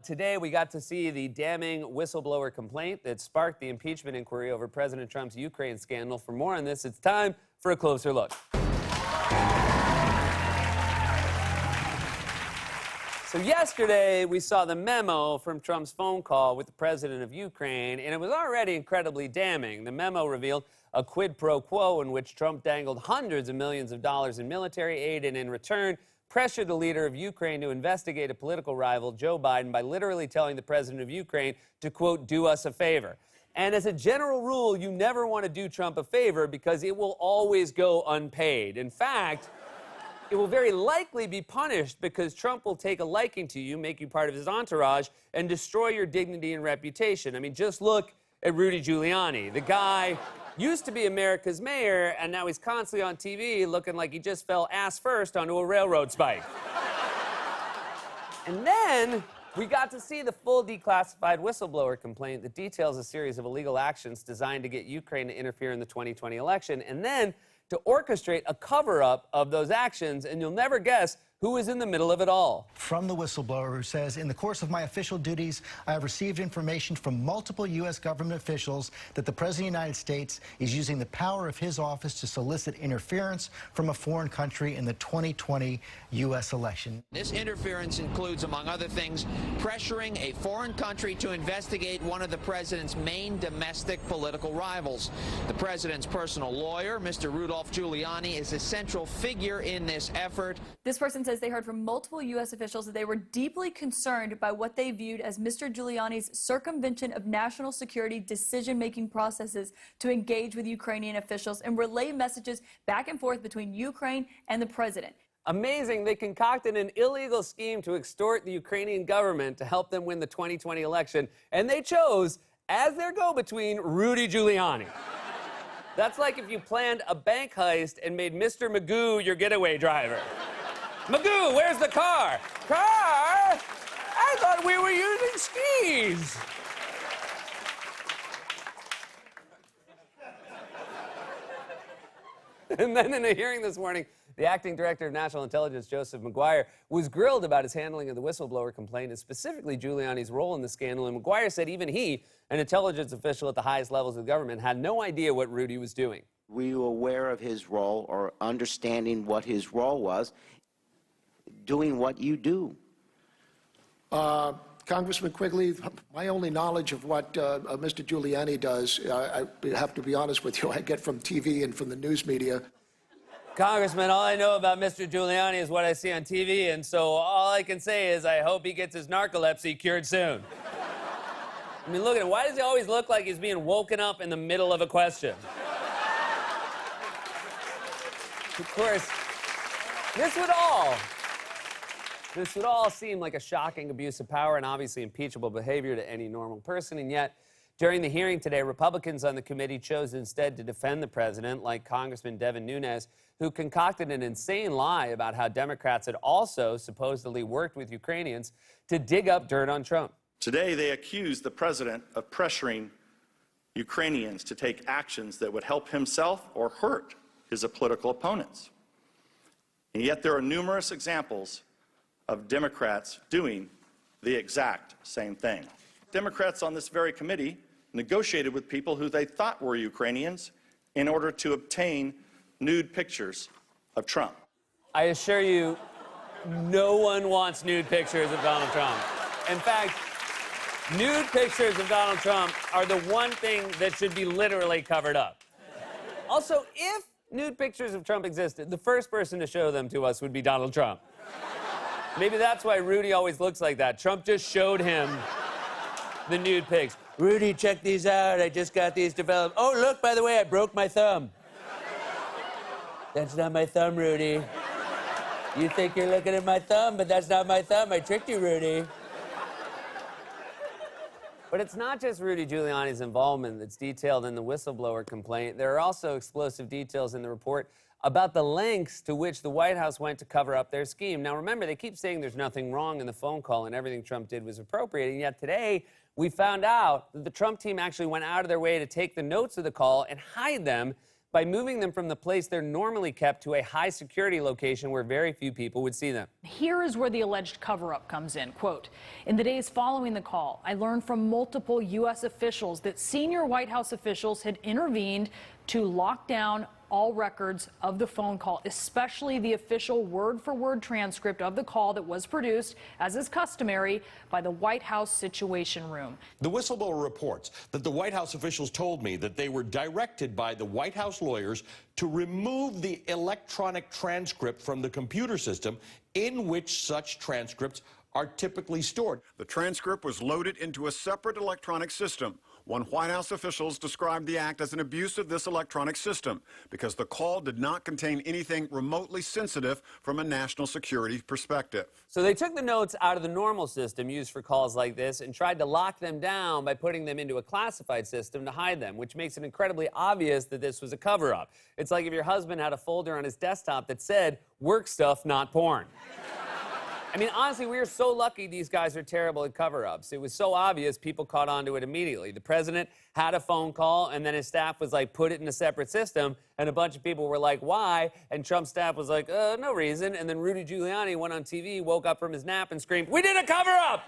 Today, we got to see the damning whistleblower complaint that sparked the impeachment inquiry over President Trump's Ukraine scandal. For more on this, it's time for a closer look. So yesterday, we saw the memo from Trump's phone call with the president of Ukraine, and it was already incredibly damning. The memo revealed a quid pro quo in which Trump dangled hundreds of millions of dollars in military aid and, in return, pressured the leader of Ukraine to investigate a political rival, Joe Biden, by literally telling the president of Ukraine to, quote, do us a favor. And as a general rule, you never want to do Trump a favor because it will always go unpaid. In fact, it will very likely be punished because Trump will take a liking to you, make you part of his entourage, and destroy your dignity and reputation. I mean, just look at Rudy Giuliani. The guy used to be America's mayor, and now he's constantly on TV looking like he just fell ass first onto a railroad spike. And then we got to see the full declassified whistleblower complaint that details a series of illegal actions designed to get Ukraine to interfere in the 2020 election, and then to orchestrate a cover-up of those actions, and you'll never guess who is in the middle of it all. From the whistleblower, who says, in the course of my official duties, I have received information from multiple U.S. government officials that the President of the United States is using the power of his office to solicit interference from a foreign country in the 2020 U.S. election. This interference includes, among other things, pressuring a foreign country to investigate one of the president's main domestic political rivals. The president's personal lawyer, Mr. Rudolph Giuliani, is a central figure in this effort. This person says they heard from multiple U.S. officials that they were deeply concerned by what they viewed as Mr. Giuliani's circumvention of national security decision-making processes to engage with Ukrainian officials and relay messages back and forth between Ukraine and the president. Amazing, they concocted an illegal scheme to extort the Ukrainian government to help them win the 2020 election, and they chose, as their go-between, Rudy Giuliani. That's like if you planned a bank heist and made Mr. Magoo your getaway driver. Magoo, where's the car? Car? I thought we were using skis. And then in a hearing this morning, the acting director of national intelligence, Joseph Maguire, was grilled about his handling of the whistleblower complaint and specifically Giuliani's role in the scandal. And Maguire said even he, an intelligence official at the highest levels of the government, had no idea what Rudy was doing. Were you aware of his role or understanding what his role was, doing what you do? Congressman Quigley, my only knowledge of what Mr. Giuliani does, I have to be honest with you, I get from TV and from the news media. Congressman, all I know about Mr. Giuliani is what I see on TV, and so all I can say is I hope he gets his narcolepsy cured soon. I mean, look at him. Why does he always look like he's being woken up in the middle of a question? Of course, this would all seem like a shocking abuse of power and obviously impeachable behavior to any normal person, and yet, during the hearing today, Republicans on the committee chose instead to defend the president, like Congressman Devin Nunes, who concocted an insane lie about how Democrats had also supposedly worked with Ukrainians to dig up dirt on Trump. Today, they accuse the president of pressuring Ukrainians to take actions that would help himself or hurt his political opponents. And yet there are numerous examples of Democrats doing the exact same thing. Democrats on this very committee negotiated with people who they thought were Ukrainians in order to obtain nude pictures of Trump. I assure you, no one wants nude pictures of Donald Trump. In fact, nude pictures of Donald Trump are the one thing that should be literally covered up. Also, if nude pictures of Trump existed, the first person to show them to us would be Donald Trump. Maybe that's why Rudy always looks like that. Trump just showed him the nude pics. Rudy, check these out. I just got these developed. Oh, look, by the way, I broke my thumb. That's not my thumb, Rudy. You think you're looking at my thumb, but that's not my thumb. I tricked you, Rudy. But it's not just Rudy Giuliani's involvement that's detailed in the whistleblower complaint. There are also explosive details in the report about the lengths to which the White House went to cover up their scheme. Now, remember, they keep saying there's nothing wrong in the phone call and everything Trump did was appropriate, and yet today we found out that the Trump team actually went out of their way to take the notes of the call and hide them by moving them from the place they're normally kept to a high security location where very few people would see them. Here is where the alleged cover-up comes in. Quote, in the days following the call, I learned from multiple U.S. officials that senior White House officials had intervened to lock down all records of the phone call, especially the official word-for-word transcript of the call that was produced, as is customary, by the White House Situation Room. The whistleblower reports that the White House officials told me that they were directed by the White House lawyers to remove the electronic transcript from the computer system in which such transcripts are typically stored. The transcript was loaded into a separate electronic system. One White House officials described the act as an abuse of this electronic system because the call did not contain anything remotely sensitive from a national security perspective. So they took the notes out of the normal system used for calls like this and tried to lock them down by putting them into a classified system to hide them, which makes it incredibly obvious that this was a cover-up. It's like if your husband had a folder on his desktop that said, work stuff, not porn. I mean, honestly, we are so lucky these guys are terrible at cover-ups. It was so obvious, people caught on to it immediately. The president had a phone call, and then his staff was like, put it in a separate system, and a bunch of people were like, why? And Trump's staff was like, no reason. And then Rudy Giuliani went on TV, woke up from his nap, and screamed, we did a cover-up!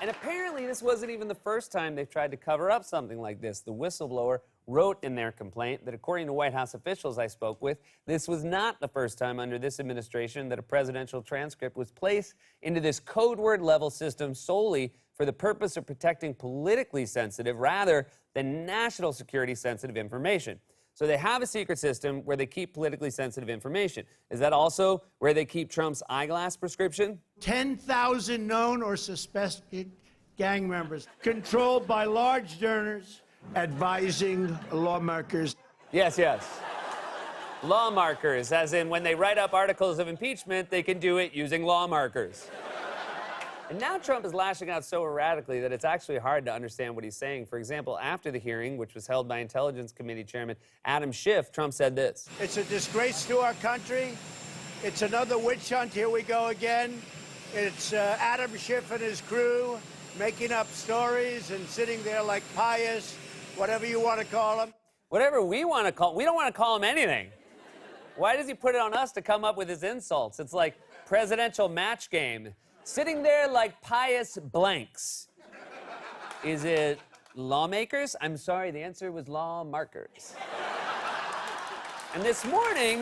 And apparently, this wasn't even the first time they've tried to cover up something like this. The whistleblower wrote in their complaint that, according to White House officials I spoke with, this was not the first time under this administration that a presidential transcript was placed into this code word level system solely for the purpose of protecting politically sensitive rather than national security sensitive information. So they have a secret system where they keep politically sensitive information. Is that also where they keep Trump's eyeglass prescription? 10,000 known or suspected gang members controlled by large donors advising lawmakers. Yes, yes. Law markers, as in when they write up articles of impeachment, they can do it using law markers. And now Trump is lashing out so erratically that it's actually hard to understand what he's saying. For example, after the hearing, which was held by Intelligence Committee Chairman Adam Schiff, Trump said this. It's a disgrace to our country. It's another witch hunt. Here we go again. It's Adam Schiff and his crew making up stories and sitting there like pious, whatever you want to call them. Whatever we want to call, we don't want to call him anything. Why does he put it on us to come up with his insults? It's like presidential match game. Sitting there like pious blanks. Is it lawmakers? I'm sorry, the answer was law markers. And this morning,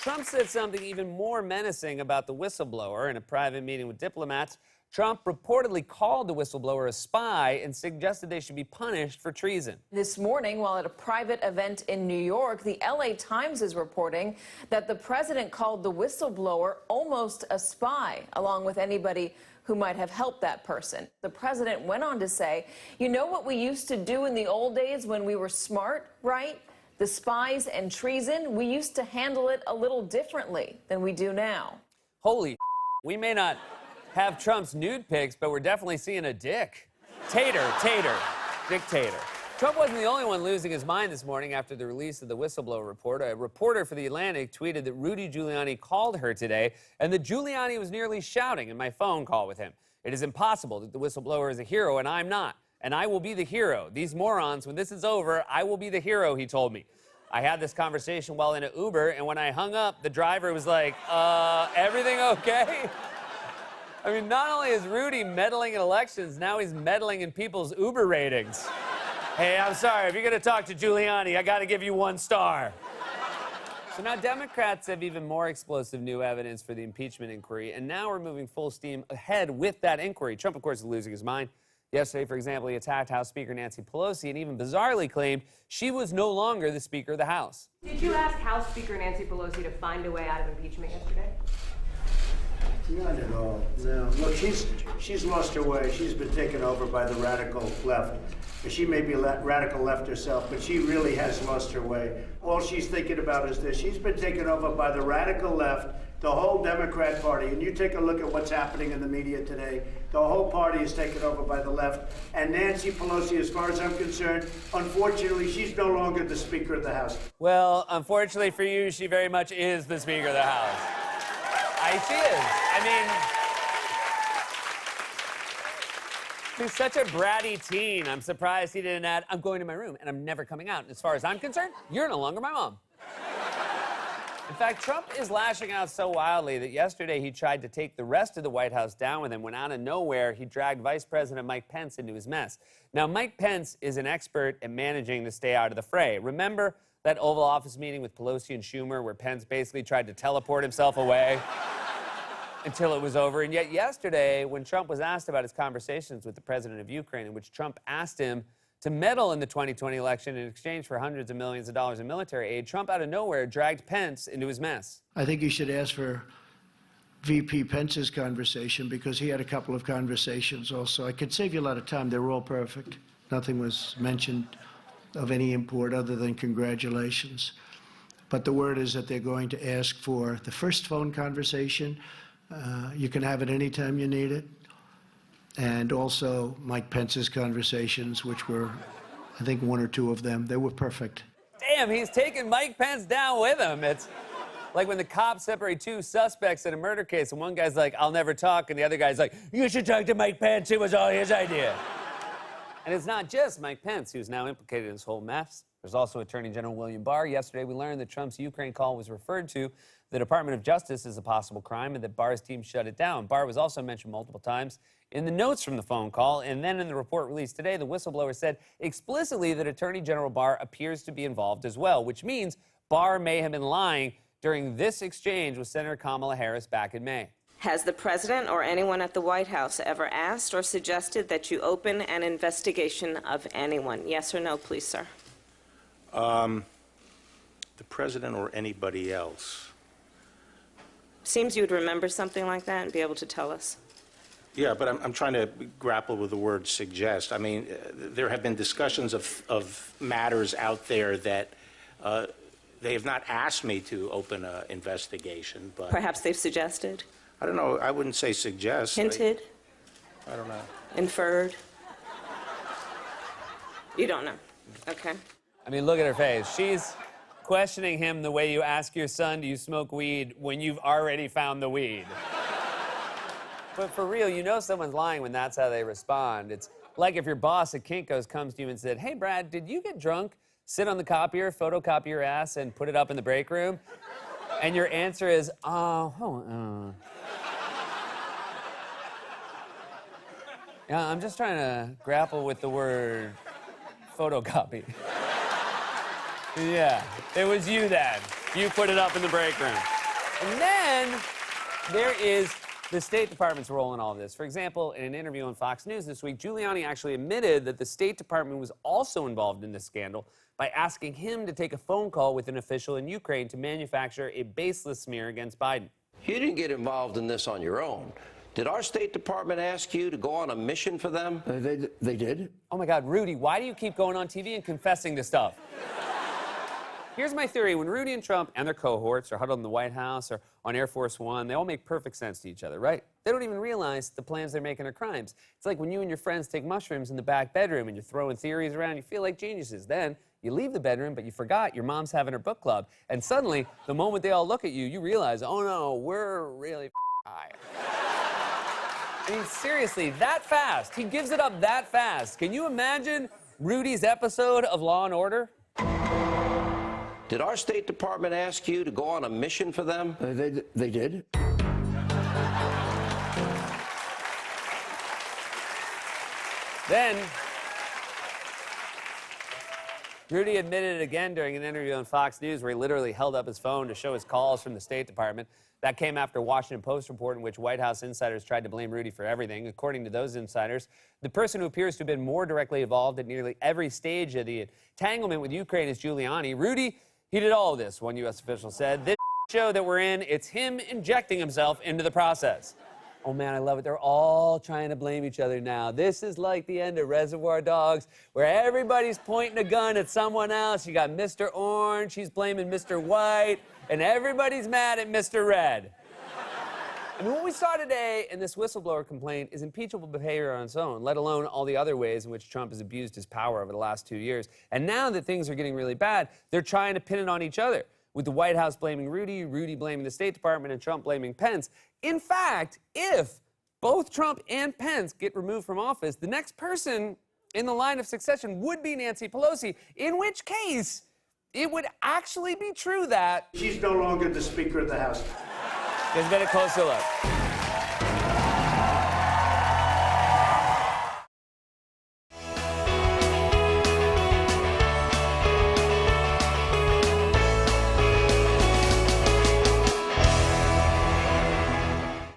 Trump said something even more menacing about the whistleblower in a private meeting with diplomats. Trump reportedly called the whistleblower a spy and suggested they should be punished for treason. This morning, while at a private event in New York, the LA Times is reporting that the president called the whistleblower almost a spy, along with anybody who might have helped that person. The president went on to say, you know what we used to do in the old days when we were smart, right? The spies and treason, we used to handle it a little differently than we do now. Holy we may not have Trump's nude pics, but we're definitely seeing a dick. Tater, dictator. Trump wasn't the only one losing his mind this morning after the release of the whistleblower report. A reporter for The Atlantic tweeted that Rudy Giuliani called her today and that Giuliani was nearly shouting in my phone call with him. It is impossible that the whistleblower is a hero and I'm not. And I will be the hero. These morons, when this is over, I will be the hero, he told me. I had this conversation while in an Uber, and when I hung up, the driver was like, everything okay? I mean, not only is Rudy meddling in elections, now he's meddling in people's Uber ratings. Hey, I'm sorry, if you're gonna talk to Giuliani, I gotta give you 1 star. So now Democrats have even more explosive new evidence for the impeachment inquiry, and now we're moving full steam ahead with that inquiry. Trump, of course, is losing his mind. Yesterday, for example, he attacked House Speaker Nancy Pelosi and even bizarrely claimed she was no longer the Speaker of the House. Did you ask House Speaker Nancy Pelosi to find a way out of impeachment yesterday? Not at all. No. Look, she's lost her way. She's been taken over by the radical left. She may be radical left herself, but she really has lost her way. All she's thinking about is this. She's been taken over by the radical left, the whole Democrat Party. And you take a look at what's happening in the media today. The whole party is taken over by the left. And Nancy Pelosi, as far as I'm concerned, unfortunately, she's no longer the Speaker of the House. Well, unfortunately for you, she very much is the Speaker of the House. She is. I He's such a bratty teen. I'm surprised he didn't add, I'm going to my room and I'm never coming out. And as far as I'm concerned, you're no longer my mom. In fact, Trump is lashing out so wildly that yesterday he tried to take the rest of the White House down with him when out of nowhere he dragged Vice President Mike Pence into his mess. Now, Mike Pence is an expert at managing to stay out of the fray. Remember that Oval Office meeting with Pelosi and Schumer where Pence basically tried to teleport himself away until it was over? And yet yesterday, when Trump was asked about his conversations with the president of Ukraine, in which Trump asked him to meddle in the 2020 election in exchange for hundreds of millions of dollars in military aid, Trump out of nowhere dragged Pence into his mess. I think you should ask for VP Pence's conversation because he had a couple of conversations also. I could save you a lot of time. They were all perfect. Nothing was mentioned of any import other than congratulations. But the word is that they're going to ask for the first phone conversation. You can have it anytime you need it. And also Mike Pence's conversations, which were, I think, one or two of them. They were perfect. Damn, he's taking Mike Pence down with him. It's like when the cops separate two suspects in a murder case, and one guy's like, I'll never talk, and the other guy's like, you should talk to Mike Pence. It was all his idea. And it's not just Mike Pence who's now implicated in this whole mess. There's also Attorney General William Barr. Yesterday, we learned that Trump's Ukraine call was referred to the Department of Justice as a possible crime and that Barr's team shut it down. Barr was also mentioned multiple times in the notes from the phone call, and then in the report released today, the whistleblower said explicitly that Attorney General Barr appears to be involved as well, which means Barr may have been lying during this exchange with Senator Kamala Harris back in May. Has the president or anyone at the White House ever asked or suggested that you open an investigation of anyone? Yes or no, please, sir? The president or anybody else? Seems you would remember something like that and be able to tell us. Yeah, but I'm trying to grapple with the word suggest. I mean, there have been discussions of matters out there that they have not asked me to open an investigation, but... Perhaps they've suggested? I don't know. I wouldn't say suggest. Hinted? I don't know. Inferred? You don't know. Okay. I mean, look at her face. She's questioning him the way you ask your son, do you smoke weed, when you've already found the weed. But for real, you know someone's lying when that's how they respond. It's like if your boss at Kinko's comes to you and said, hey, Brad, did you get drunk, sit on the copier, photocopy your ass, and put it up in the break room? And your answer is, yeah, I'm just trying to grapple with the word photocopy. Yeah, it was you then. You put it up in the break room. And then there is the State Department's role in all of this. For example, in an interview on Fox News this week, Giuliani actually admitted that the State Department was also involved in this scandal by asking him to take a phone call with an official in Ukraine to manufacture a baseless smear against Biden. You didn't get involved in this on your own. Did our State Department ask you to go on a mission for them? They did. Oh my God, Rudy, why do you keep going on TV and confessing to stuff? Here's my theory. When Rudy and Trump and their cohorts are huddled in the White House or on Air Force One, they all make perfect sense to each other, right? They don't even realize the plans they're making are crimes. It's like when you and your friends take mushrooms in the back bedroom and you're throwing theories around, you feel like geniuses. Then you leave the bedroom, but you forgot your mom's having her book club. And suddenly, the moment they all look at you, you realize, oh no, we're really high. I mean, seriously, that fast. He gives it up that fast. Can you imagine Rudy's episode of Law and Order? Did our State Department ask you to go on a mission for them? They did. Then, Rudy admitted it again during an interview on Fox News where he literally held up his phone to show his calls from the State Department. That came after a Washington Post report in which White House insiders tried to blame Rudy for everything. According to those insiders, the person who appears to have been more directly involved at nearly every stage of the entanglement with Ukraine is Giuliani. Rudy, he did all of this, one U.S. official said. This show that we're in, it's him injecting himself into the process. Oh man, I love it. They're all trying to blame each other now. This is like the end of Reservoir Dogs, where everybody's pointing a gun at someone else. You got Mr. Orange, he's blaming Mr. White, and everybody's mad at Mr. Red. I mean, what we saw today in this whistleblower complaint is impeachable behavior on its own, let alone all the other ways in which Trump has abused his power over the last 2 years. And now that things are getting really bad, they're trying to pin it on each other, with the White House blaming Rudy, Rudy blaming the State Department, and Trump blaming Pence. In fact, if both Trump and Pence get removed from office, the next person in the line of succession would be Nancy Pelosi, in which case it would actually be true that She's no longer the Speaker of the House. Let's get a closer look.